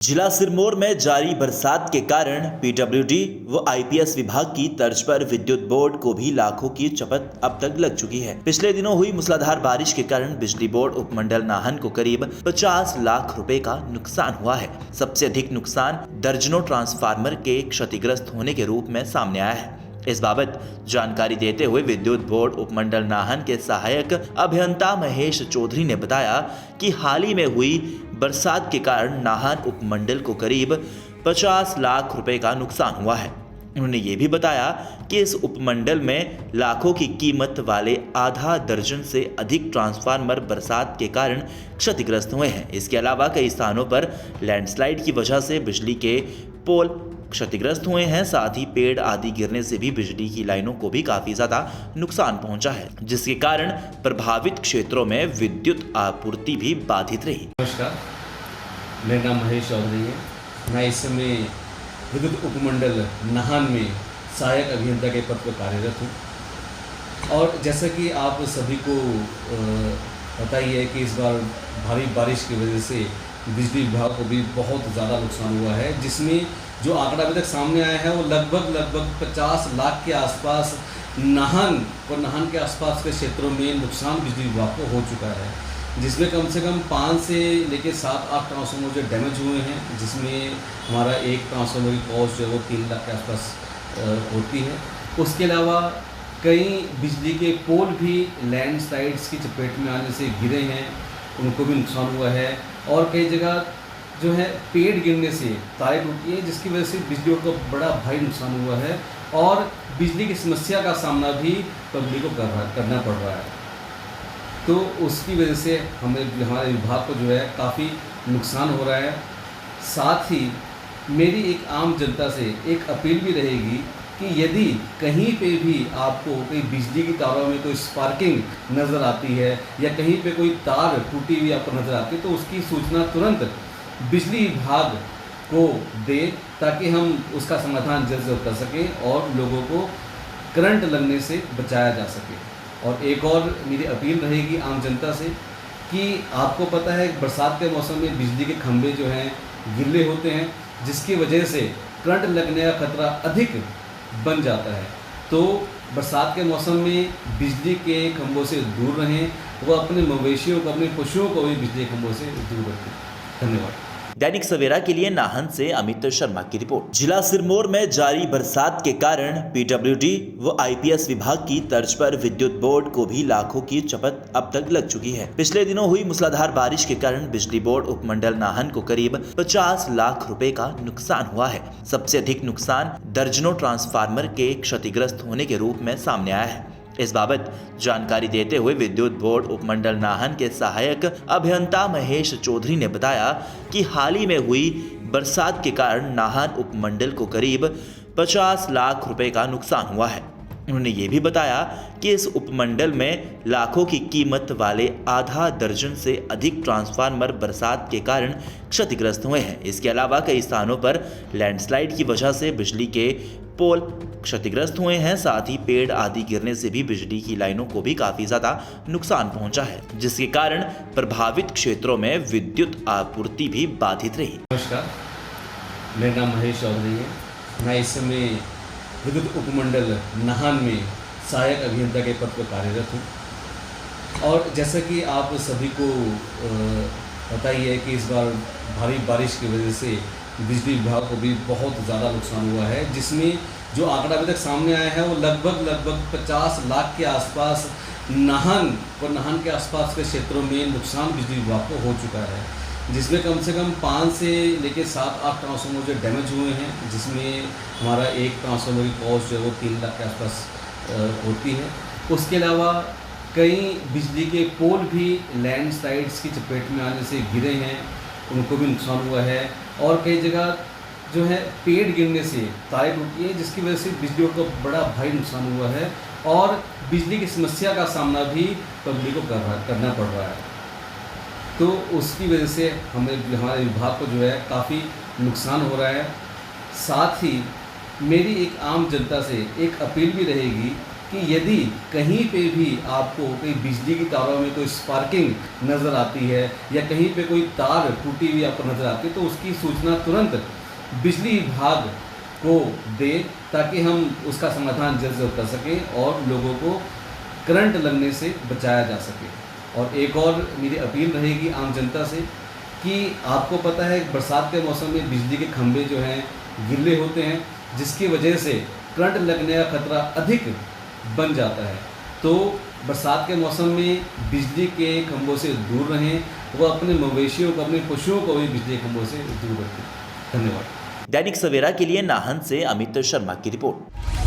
जिला सिरमौर में जारी बरसात के कारण पीडब्ल्यूडी व आईपीएस विभाग की तर्ज पर विद्युत बोर्ड को भी लाखों की चपत अब तक लग चुकी है। पिछले दिनों हुई मूसलाधार बारिश के कारण बिजली बोर्ड उपमंडल नाहन को करीब 50 लाख रुपए का नुकसान हुआ है। सबसे अधिक नुकसान दर्जनों ट्रांसफार्मर के क्षतिग्रस्त होने के रूप में सामने आया है। इस बाबत जानकारी देते हुए विद्युत बोर्ड उपमंडल नाहन के सहायक अभियंता महेश चौधरी ने बताया कि हाल ही में हुई बरसात के कारण नाहन उपमंडल को करीब 50 लाख रुपए का नुकसान हुआ है। उन्होंने ये भी बताया कि इस उपमंडल में लाखों की कीमत वाले आधा दर्जन से अधिक ट्रांसफार्मर बरसात के कारण क्षतिग्रस्त हुए हैं। इसके अलावा कई स्थानों पर लैंडस्लाइड की वजह से बिजली के पोल क्षतिग्रस्त हुए हैं। साथ ही पेड़ आदि गिरने से भी बिजली की लाइनों को भी काफी ज्यादा नुकसान पहुंचा है, जिसके कारण प्रभावित क्षेत्रों में विद्युत आपूर्ति भी बाधित रही। नमस्कार, मेरा नाम महेश चौधरी है। मैं इस समय विद्युत उपमंडल नाहन में सहायक अभियंता के पद पर कार्यरत हूँ। और जैसा कि आप सभी को पता ही है कि इस बार भारी बारिश की वजह से बिजली विभाग को भी बहुत ज़्यादा नुकसान हुआ है, जिसमें जो आंकड़ा अभी तक सामने आया है वो लगभग 50 लाख के आसपास नाहन और नाहन के आसपास के क्षेत्रों में नुकसान बिजली विभाग को हो चुका है, जिसमें कम से कम 5 से लेकर 7-8 ट्रांसफार्मर जो डैमेज हुए हैं, जिसमें हमारा एक ट्रांसफार्मर की कॉस्ट जो है वो 3 लाख के आसपास होती है। उसके अलावा कई बिजली के पोल भी लैंडस्लाइड्स की चपेट में आने से गिरे हैं, उनको भी नुकसान हुआ है। और कई जगह जो है पेड़ गिरने से तारें टूटी है, जिसकी वजह से बिजली को बड़ा भारी नुकसान हुआ है और बिजली की समस्या का सामना भी पब्लिक को करना पड़ रहा है। तो उसकी वजह से हमारे विभाग को जो है काफ़ी नुकसान हो रहा है। साथ ही मेरी एक आम जनता से एक अपील भी रहेगी कि यदि कहीं पे भी आपको कोई बिजली की तारों में कोई स्पार्किंग नज़र आती है या कहीं पे कोई तार टूटी हुई आपको नज़र आती है, तो उसकी सूचना तुरंत बिजली विभाग को दे, ताकि हम उसका समाधान जल्द से जल्द कर सकें और लोगों को करंट लगने से बचाया जा सके। और एक और मेरी अपील रहेगी आम जनता से कि आपको पता है बरसात के मौसम में बिजली के खंभे जो हैं गिल्ले होते हैं, जिसकी वजह से करंट लगने का खतरा अधिक बन जाता है। तो बरसात के मौसम में बिजली के खंभों से दूर रहें, वो अपने मवेशियों को, अपने पशुओं को भी बिजली के खंभों से दूर रखें। धन्यवाद। दैनिक सवेरा के लिए नाहन से अमित शर्मा की रिपोर्ट। जिला सिरमौर में जारी बरसात के कारण पीडब्ल्यूडी व आईपीएस विभाग की तर्ज पर विद्युत बोर्ड को भी लाखों की चपत अब तक लग चुकी है। पिछले दिनों हुई मूसलाधार बारिश के कारण बिजली बोर्ड उपमंडल नाहन को करीब 50 लाख रुपए का नुकसान हुआ है। सबसे अधिक नुकसान दर्जनों ट्रांसफार्मर के क्षतिग्रस्त होने के रूप में सामने आया है। इस बाबत जानकारी देते हुए विद्युत बोर्ड उपमंडल नाहन के सहायक अभियंता महेश चौधरी ने बताया कि हाल ही में हुई बरसात के कारण नाहन उपमंडल को करीब 50 लाख रुपए का नुकसान हुआ है। उन्होंने ये भी बताया कि इस उपमंडल में लाखों की कीमत वाले आधा दर्जन से अधिक ट्रांसफार्मर बरसात के कारण क्षतिग्रस्त हुए हैं। इसके अलावा कई स्थानों पर लैंडस्लाइड की वजह से बिजली के पोल क्षतिग्रस्त हुए हैं। साथ ही पेड़ आदि गिरने से भी बिजली की लाइनों को भी काफी ज्यादा नुकसान पहुंचा है, जिसके कारण प्रभावित क्षेत्रों में विद्युत आपूर्ति भी बाधित रही। नमस्कार, मेरा नाम महेश चौधरी है। मैं इस समय विद्युत उपमंडल नाहन में सहायक अभियंता के पद पर कार्यरत हूँ। और जैसा कि आप सभी को पता ही है कि इस बार भारी बारिश की वजह से बिजली विभाग को भी बहुत ज़्यादा नुकसान हुआ है, जिसमें जो आंकड़ा अभी तक सामने आया है वो लगभग 50 लाख के आसपास नाहन और नाहन के आसपास के क्षेत्रों में नुकसान बिजली विभाग को हो चुका है, जिसमें कम से कम 5 से लेकर 7-8 ट्रांसफार्मर जो डैमेज हुए हैं, जिसमें हमारा एक ट्रांसफार्मर की कॉस्ट जो है वो 3 लाख के आसपास होती है। उसके अलावा कई बिजली के पोल भी लैंडस्लाइड्स की चपेट में आने से गिरे हैं, उनको भी नुकसान हुआ है। और कई जगह जो है पेड़ गिरने से तारें टूटी है, जिसकी वजह से बिजली को बड़ा भारी नुकसान हुआ है और बिजली की समस्या का सामना भी पब्लिक को करना पड़ रहा है। तो उसकी वजह से हमारे विभाग को जो है काफ़ी नुकसान हो रहा है। साथ ही मेरी एक आम जनता से एक अपील भी रहेगी कि यदि कहीं पे भी आपको कोई बिजली की तारों में कोई स्पार्किंग नज़र आती है या कहीं पे कोई तार टूटी हुई आपको नज़र आती है तो उसकी सूचना तुरंत बिजली विभाग को दे ताकि हम उसका समाधान जल्द से जल्द कर सकें और लोगों को करंट लगने से बचाया जा सके। और एक और मेरी अपील रहेगी आम जनता से कि आपको पता है बरसात के मौसम में बिजली के खंभे जो हैं गिल्ले होते हैं जिसकी वजह से करंट लगने का खतरा अधिक बन जाता है। तो बरसात के मौसम में बिजली के खंभों से दूर रहें, वो अपने मवेशियों को, अपने पशुओं को भी बिजली के खंभों से दूर रखें। धन्यवाद। दैनिक सवेरा के लिए नाहन से अमित शर्मा की रिपोर्ट।